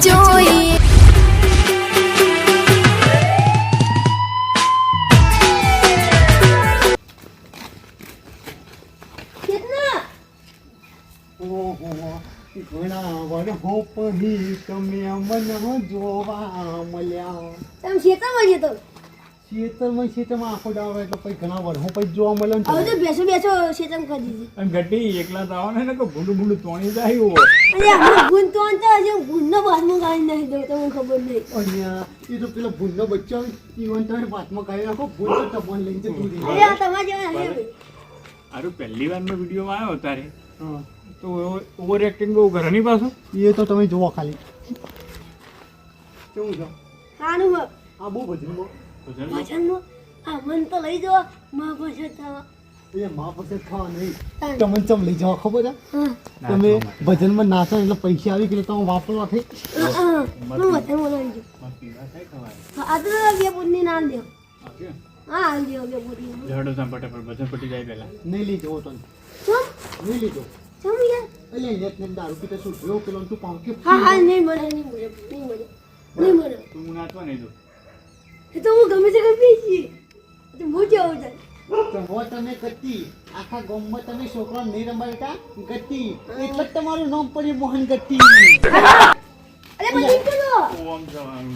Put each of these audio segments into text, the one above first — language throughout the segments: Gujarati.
જોઈએ. ગટી એકલા તો આવો ને કે ભૂંડું ભૂંડું તોણી જાય એવો. એ તો પેલો ભૂંડનો બચ્ચો ઈવન તમે પાથમાં કાઢી નાખો ભૂંડ તો ટપણ લઈને જતું રહે. આરું પહેલી વારનો વિડીયોમાં આવ્યો તારે હા, તો ઓવર એક્ટિંગ બહુ ઘરની પાછું. એ તો તમે જુઓ ખાલી કેવું છે આ બહુ ભજનમાં એ મા પાસે ખાવા નહીં તમને ચમ લઈ જવા ખબર છે તમે ભજનમાં નાચો એટલે પૈસા આવી ગયેલા તમે વાપરવા થઈ ઝાડો સાંભળે પણ ભજન પટી જાય પહેલા. નહીં લઈ જવો તને નહીં લીધો એટલે એને દારૂ પીતા શું થયો પેલો તું પાંકે તું નાચવા નહીં દો. તો તમે ગતિ આખા ગામમાં તમે છોકરા નહીં રમાડતા ગતિ એટલે જ તમારું નામ પડ્યું મોહન ગતિ. ઓમ જવાનું.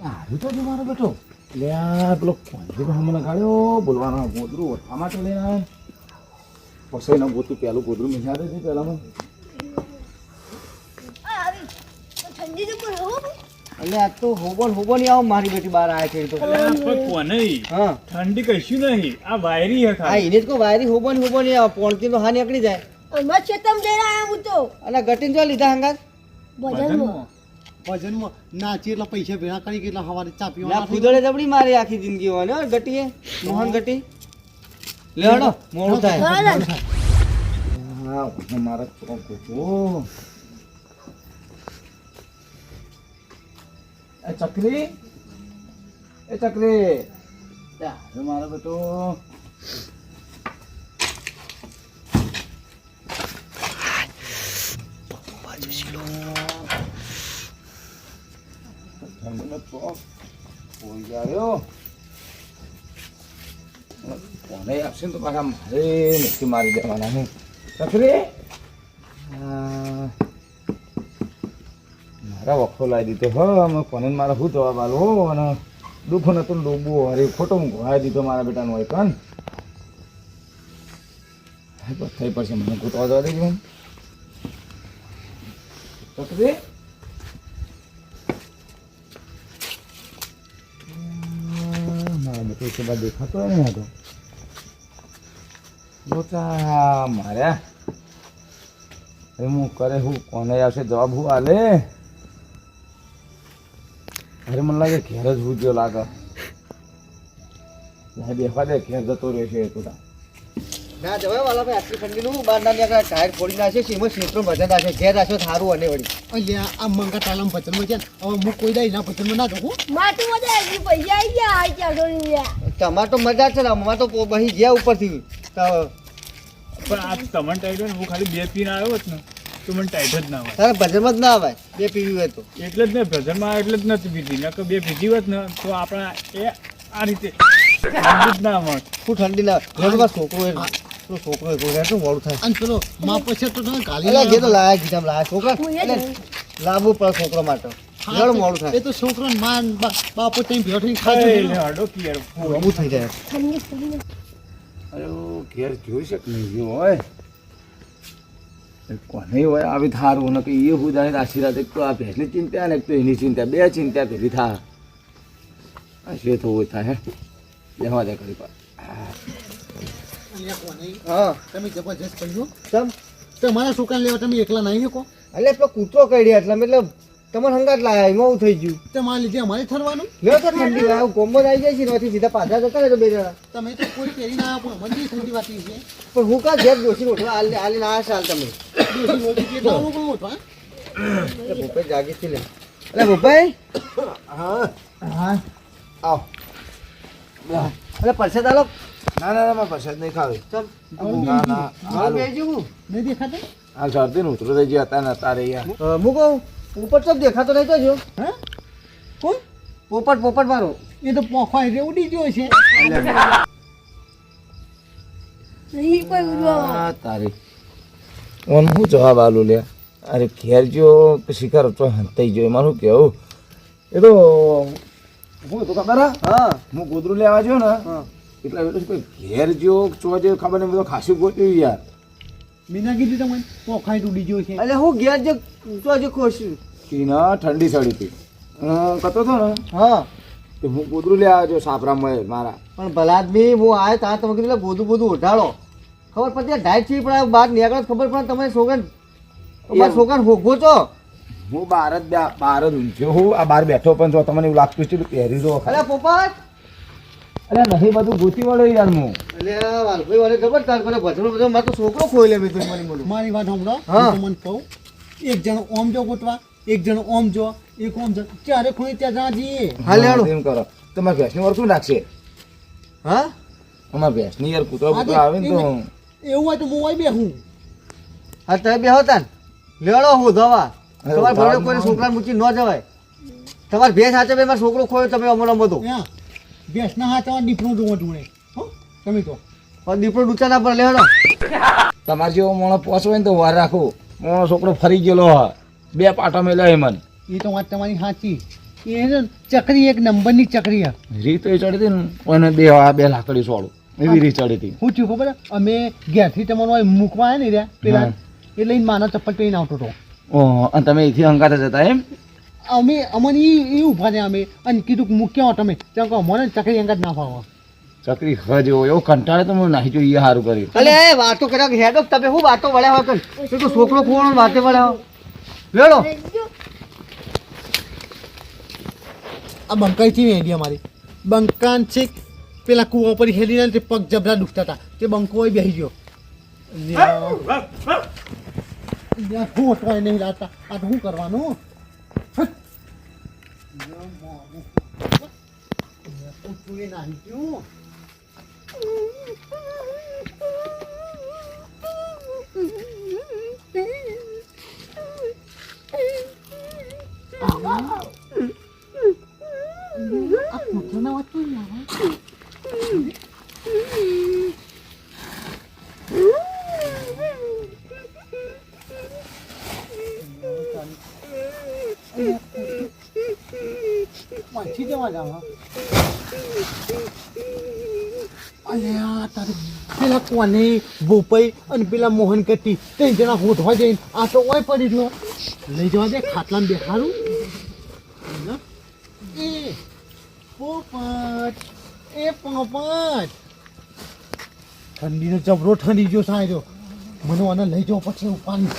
હારું તો મારો બેટો એટલે આ પેલો કોંજી મને ગાળ્યો બોલવાનો ગોદરું ઓઠામાં તો લઈને આવે પછી એના ગોતું પેલું ગોદરું મિસાડે છે પહેલામાં એટલે આ તો હોબો નહીં આવો મારી બેટી બહાર આવે છે તો અલે આ કોઈ કોને હા ઠંડી કશું નહીં. આ વાયરી હે હા ખાલી. એને જ કહું વાયરી હોબો નહીં આવે પોણકી તો હા નીકળી જાય અને ગટીને જો લીધા હંગાત ભજનમાં. ભજનમાં નાચી એટલા પૈસા ભેગા કરી કેટલા હવારે ચા ના પીવા ફૂદડે જબડી મારી આખી જિંદગી હોય ને ગટીએ મોહન ગટી લેડો મોડું થાય હા મારા છોકરો એ ચકરી હવે મારો બેટો કોને આપશે ને તો પાછા મારે નથી મારી દેવાના હું ચકરી મારા વખો લાવી દીધો હ અમે કોને મારા શું જવાબ આલો અને દુઃખ નતું ડૂબવું અરે ખોટો હું ઘોડાવી દીધો મારા બેટાનો હોય કન થઈ પડશે મને ગોતવા જવા દેજો ચકરી મારા બેટો છે બાદ દેખાતો હોય ને હતો ગોતા માર્યા અરે હું કરે હું કોને આવશે જવાબ હું આલે અરે મને લાગે ઘેર જ હું જો લાગે બેફા દે ઘેર જતો રહેશે એ તો ના જવાય વાલા ભાઈ આટલી ઠંડીનું બહાર ના નીકળે ટાયર ફોડી નાખે છે એમાં ક્ષેત્રો ભજન રાખે ઘેર રાખ્યો સારું અને વળી અહીંયા આ મંગા તાલામ ભજનમાં છે ને હવે હું કોઈ દાઈ ના ભજનમાં ના જવું તમારે તો મજા છે ને અમારે તો બહી ગયા ઉપરથી પણ આ તમને ટાઈટ હોય ને હું ખાલી 2 પીને આવ્યો હોત ને તો મને ટાઈટ જ ના હોય. તારે ભજનમાં જ ના આવે બે પીવી હોય તો એટલે જ ને ભજનમાં આવે એટલે જ નથી પીધી. નકર 2 પીધી હોત ને તો આપણા એ આ રીતે ઠંડી જ ના મળે. શું ઠંડી ના ઘરમાં છોકરો છોકરો શું મોડું થાય અને પેલો મા પછી તો તમે ગાલી એટલે જે તો લાયા ગીધામ લાયા છોકરા એટલે લાવવું પડે છોકરા માટે ઘણું મોડું થાય એ તો છોકરો માન બાપો ત્યાં ભેગો થઈને એ ખાય લે હડો કે યાર. બહુ થઈ જાય અરે ઘેર જોઈ શક નહીં ગયો હોય કોને હોય આવી થારું ને કે એ હું જાણે આશી રાત એક તો આ ભેંસની ચિંતા ને એક તો એની ચિંતા બે ચિંતા ભેગી થાય આ છે થવું થાય હે લેવા દે કરી પા હા તમે જબરજસ્ત કહ્યું ચમ તમારા છોકરાને લેવા તમે એકલા નહીં શકો એટલે પેલો કૂતરો કર્યા એટલે મતલબ તમારે હંગાત લાયા એમાં એવું થઈ ગયું તમારા લીધે અમારે ઠરવાનું લ્યો તો ઠંડી લાવ કોમ્બો આવી જાય છે એમાંથી સીધા પાછા જતા રહે તો બે જણા તમે તો કોઈ પહેરી ના આપો મને ઠંડી વાતી છે પણ હું કા ઘેર જોશી ઉઠવા આલી ના સાલ તમે ડોસી બોલતી કે દારૂ પણ ઉઠવા એટલે ભૂપે જાગી થી લે એટલે ભૂપાઈ હા હા આવ એટલે પરસેદ આલો ના ના ના મારે પ્રસાદ નહીં ખાવી ચમ ના ના મારે બે જેવું નહીં દેખાતા આ શરદી ને ઉતરો થઈ ગયા હતા ને તારે યાર હું કહું પોપટ તો દેખાતો નહીં તો જો હે કોણ પોપટ મારો એ તો પોખવાય રે ઉડી ગયો છે આ તારે ઓન હું જવાબ આલું લે અરે ઘેર જો શિકાર તો હંતાઈ ગયો એમાં શું કેવું એ તો હું તો ખબર હા હું ગોદરું લેવા ગયો ને હા એટલે ઘેર જો ચો જે ખબર નહીં બધો ખાસું ગોત્યું યાર મીના કીધું તમને પોખાઈ ઉડી ગયો છે એટલે હું ઘેર જે જો ખુશ ના ઠંડી સડી હતી હું કહેતો હતો ને હા તો હું ગોદરું લેવા ગયો સાપરામાં મારા પણ ભલા આદમી હું આવ્યો ત્યાં તમે કીધું બધું ઉઠાડો ખબર પડતી ડાયટ છે પણ બહાર નીકળો ખબર પડે તમે છોકરા હોગો છો હું બહાર જ ઊંઘ્યો હું આ બહાર બેઠો પણ જો તમને એવું લાગતું છે પહેરી દો અરે પોપટ અરે નહીં બધું ગોતી વળ્યો યાર હું એટલે વાલભાઈ વાલે ખબર તાર મને ભજનો બધો મારો છોકરો ખોઈ લે મેં મને મારી વાત સાંભળો હા. હું તમને કહું એક જણ ઓમ જો ગોતવા એક જણ ઓમ જો એક ઓમ જો ચારે ખૂણે ત્યાં જા જઈએ હા, લે હાલો. એમ કરો તમારે ભેંસની વાર શું રાખશે હા અમારે ભેંસની યાર કૂતરા આવે ને તો એવું હોય તો હું હોય બેહું હા તમે બે હોતા ને લેડો હું ધવા તમારે ભલે કોઈ છોકરા મૂકી ન જવાય તમારે ભેંસ સાચે બે મારો છોકરો ખોયો તમે અમરો બધો ત્યાં બેસના હાથમાં દીપડું જોવો જોડે હો તમે તો પણ દીપડો ડૂચા ના પર લેડો તમારે જેવો મોણો પોસવો હોય ને તો વાર રાખો મોણો છોકરો ફરી ગયેલો હા બે પાટા મેલ્યા એ મને એ તો વાત તમારી સાચી એ છે ને ચકરી એક નંબરની ચકરી હે રીત એ ચડી હતી ને કોઈને બે લાકડી સોળું એવી રીત ચડી હતી શું થયું ખબર હે? અમે ઘેરથી તમારું અહીં મૂકવા આવ્યા ને રહ્યા પેલા હા. એ લઈને માનો ચપ્પલ પહેરીને આવતો હતો ઓહ અને તમે અહીંથી હંકાતા જતા એમ અમે અમને એ ઊભા રહ્યા અમે અને કીધું કે મૂક્યા હો તમે ત્યાં કહો મને ચકરી અંગત ના ફાવો ચકરી હજો એવો કંટાળે તો મને નાહી જોઈએ સારું કર્યું અલે એ વાતો કર્યા કે હેડો તમે શું વાતો વળ્યા હોય કન તો છોકરો ખોવાનો વાતે વળ્યા હોય લેડો આ બંકાઈ થી આઈડિયા મારી બંકાન છે પેલા કૂવા પર હેલીને તે પગ જબરા દુખતા હતા તે બંકો એ બેસી ગયો નહીં લાગતા આ તો શું કરવાનું નાહી ગયું આ કૂતરાના વાત તો યાર વાંચી જવા જાવ અલ્યા તારે પેલા કોને બોપાઈ અને પેલા મોહન કટ્ટી ત્રણ જણા હોઠવા જઈને આ તો ઓય પડી રહ્યો લઈ જવા દે ખાટલામાં બેહારું એ પોપટ એ પોપટ ઠંડીનો જબરો ઠંડી ગયો સાહેબ મને આને લઈ જવો પછી ઉપાડી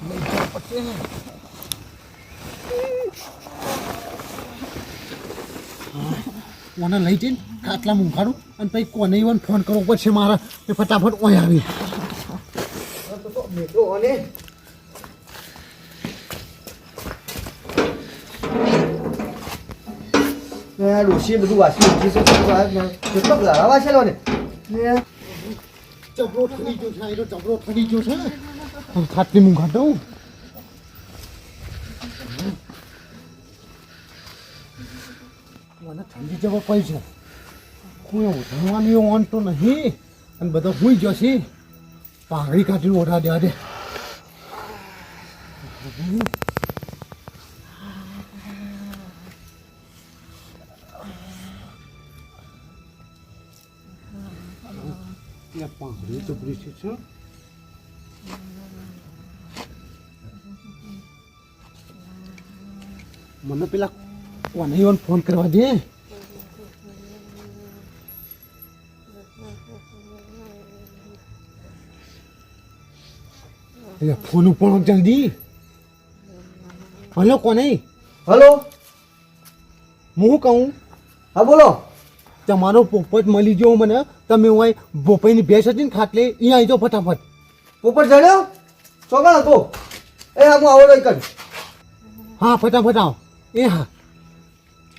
લઈ જવો પછી મને લઈ જઈને ખાટલામાં ઉઘાડું અને પછી કોને ઈવન ફોન કરવો પડશે મારા એ ફટાફટ ઓય આવી મેટ્રો અને ડોશી બધું વાંચી કેટલો લારા વાંચેલો ને ચબરો ઠરી ગયો છે એનો ચબરો ઠરી ગયો છે અને ખાટલી મુંઘાડું મને ઠંડી જવા પડી છે કોઈ ઉઠવાનું ઓન તો નહીં અને બધા હુઈ જશે પાઘડી કાઢી ઓઢા દે દે પાઘડી તો બ્રિટિશ છે મને પેલા કોને ઈવન ફોન કરવા દે ફોન ઉપર જલ્દી હલો કોને હલો હું શું કહું હા બોલો તમારો પોપટ મળી ગયો મને તમે હું બોપાઈની ભેંસ હતી ને ખાટલે અહીંયા આવી જાઓ ફટાફટ પોપટ ચડ્યો ચોગા હતો એ હા હું આવો કર હા ફટાફટ આવો એ હા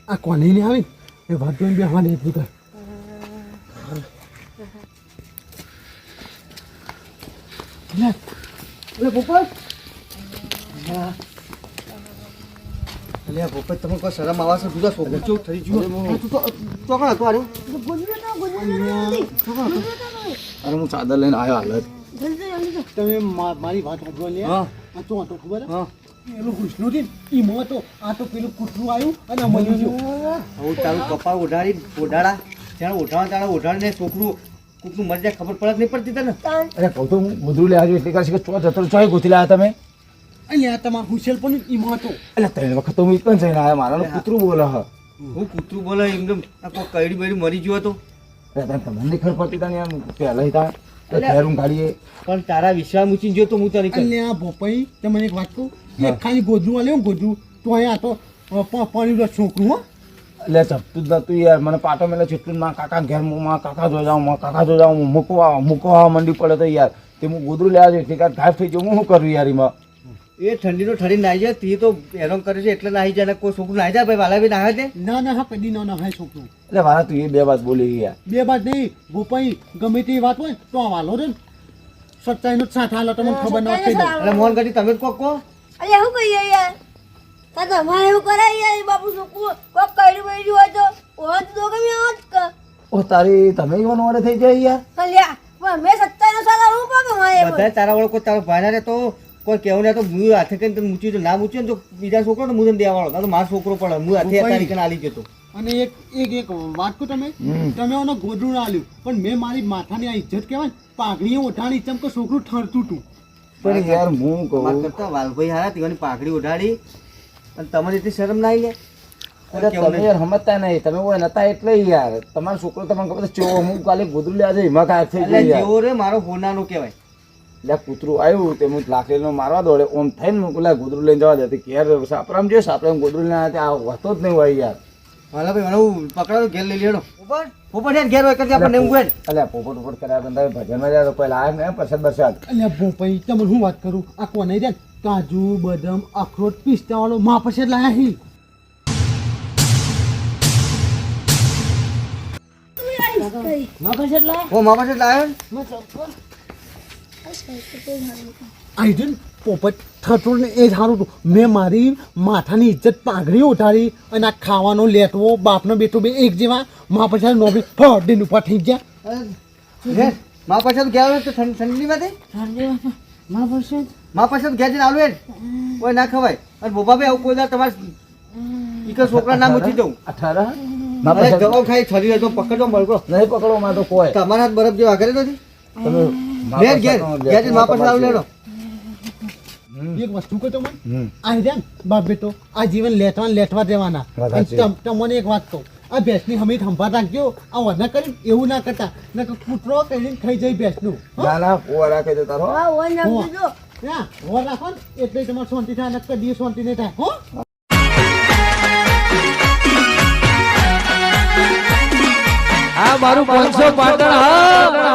આ કોને ને આવી એ વાત જોઈને બેહવા નહીં પૂછે અલે પોપટ અલે પોપટ તમે કોઈ શરમ આવા છો જુદા છોકરો કેવું થઈ ગયું તું તો ચોકણ હતો આર્યો અરે હું ચાદર લઈને આવ્યો હાલત તમે મારી વાત સાંભળો લે હા. આ તો હતો ખબર હા પેલું કૃષ્ણ થી ઈમો તો આ તો પેલું કૂતરું આવ્યું અને મળી ગયું હું તારું કપા ઓઢાડા ત્યારે ઓઢાડીને છોકરું કૂકનું મરી જાય ખબર પડે જ નહીં પડતી તને અરે કહું તો હું ગોદરું લે આવ્યો એટલે કરશે કે ચો જતો ચોય ગોતી લાયા તમે અહીંયા તમારા હુશેલ પણ ઈમો હતો એટલે 3 વખત તો હું પણ જઈને આવ્યા મારાનું કૂતરું બોલે હ હું કૂતરું બોલે એકદમ આ કોઈ કઈડી બઈડી મરી ગયો હતો અરે તમને નહીં ખબર પડતી તાને આમ પહેલા તા ઘેર હું ગાડીએ પણ તારા વિશ્વાસ મૂકીને જો તો હું તને કહું. એટલે આ ભોપાઈ તમને એક વાત કહું એક ખાલી ગોદરું આલ્યો ને ગોદરું તો અહીંયા આ તો પાણી છોકરું હો એટલે ચપતું જ નતું યાર મને પાટો મેલે જેટલું મારા કાકા ઘેર માં કાકા જો જાઉં મૂકવા મંડી પડે તો યાર તે હું ગોદરું લેવા જોઈએ એટલે ગાયબ થઈ ગયો હું શું કરું યાર એમાં એ ઠંડીનો ઠરી નાહી જાય તે તો હેરાન કરે છે એટલે નાહી જાય ને કોઈ છોકરું નાહી જાય ભાઈ વાલા બી નાહે છે ના ના હા કદી ના હા છોકરું એટલે મારા તું એ બે વાત બોલી યાર બે વાત નહીં ભોપાઈ ગમે તે વાત હોય તો આ વાલો રે સચ્ચાઈનો જ સાથ હાલો તમને ખબર ના કહી દઉં એટલે મોહન ગઢી તમે જ કોક કહો અરે શું કહીએ યાર તા તમારે એવું કરાય યાર બાપુ છોકરું કોક કઈડું બઈડું હોય તો ઓહન તો ગમે આવા જ કર ઓ તારી તમે ઈવન વાળે થઈ જાય યાર કલ્યા પણ મેં સત્તાનો સાલા હું પાકે મારે બધા તારા વાળો કોઈ તારો ભાઈ ના તો કોઈ કહેવું ને તો હું હાથે કરીને તને મૂચ્યું તો ના મૂચ્યું ને તો બીજા છોકરો ને મુજન દેવા વાળો તો મારો છોકરો પડે હું હાથે તારીખે આલી જતો અને એક વાત કહું તમે ઓનો ગોદરું ના આલ્યું પણ મેં મારી માથાની આ ઇજ્જત કહેવાય ને પાઘડીએ ઓઢાણી ચમ કે છોકરું ઠરતું હતું પણ યાર હું માર કહું કરતા વાલભાઈ હારા તેવાની પાઘડી ઓઢાડી અને તમને એટલી શરમ ના આવી લે અરે તમે યાર સમજતા નહીં તમે કોઈ નતા એટલે યાર તમારો છોકરો તમને ખબર છે ચો હું કાલે ગોદરું લેવા જઈ એમાં ગાયબ થઈ એટલે ગયો યાર જેવો રે મારો હોનાનો કહેવાય એટલે કૂતરું આવ્યું તે હું લાકડીનો મારવા દોડે ઓમ થઈને હું પેલા ગોદરું લઈને જવા દે ઘેર સાપરામ જોઈએ સાપરામ ગોદરું લઈને આવ્યા આ હતો જ નહીં હોય યાર વાલાભાઈ મને પકડાતો ઘેર લઈ લેડો ઉપર યાર ઘેર હોય કરજે આપણને ઊંઘ હોય ને. એટલે પોપટ ઉપર કર્યા બંધા ભજનમાં જાય તો પહેલા આવ્યા ને પ્રસાદ બરસાદ એટલે ભોપાઈ તમે હું વાત કરું આ કોને રે કાજુ બદામ અખરોટ પિસ્તા વાળો મા પાસે લાયા હી મા પાસે લાયા ઓ મા પાસે લાવ્યો ને? આઈજન પોપટ થતું ને એ સારું હતું મેં મારી માથાની ઇજ્જત પાઘડી ઉઠાડી અને આ ખાવાનો લેટવો બાપનો બેટો બે એક જેવા મા પછી નોબી ફોડીને ઉપર થઈ ગયા ઘેર મા પાસે તો ઘેર હોય તો ઠંડીમાંથી મા પાસે તો ઘેર જઈને આલું ને કોઈ ના ખવાય અને બોબા ભાઈ આવું કોઈ દાડો તમારે ઈકર છોકરા ના મૂકી દઉં 18 અરે દવા ખાઈ છરી હોય તો પકડો મળકો નહીં પકડો માં તો કોઈ તમારા હાથ બરફ જેવા કરે નથી તમે ઘેર ઘેર ઘેર જઈને મા પાસે આવું લેડો એક વસ્તુ કહો તો મને આ રહ્યા ને બાપ બેટો આ જીવન લેટવા દેવાના વાત અને સાચી. તમને એક વાત કહું આ ભેંસની હમી સંભાળ રાખજો આ વરના કરી એવું ના કરતા ના તો કૂતરો કરીને ખાઈ જાય ભેંસનું ના ના પોવા રાખે તો તારો હા ઓન નાખી દો હા હોર રાખો ને એટલે તમારે શાંતિ થાય નકર દિવસ શાંતિ નહીં થાય હો આ મારું 500 પાટણ હા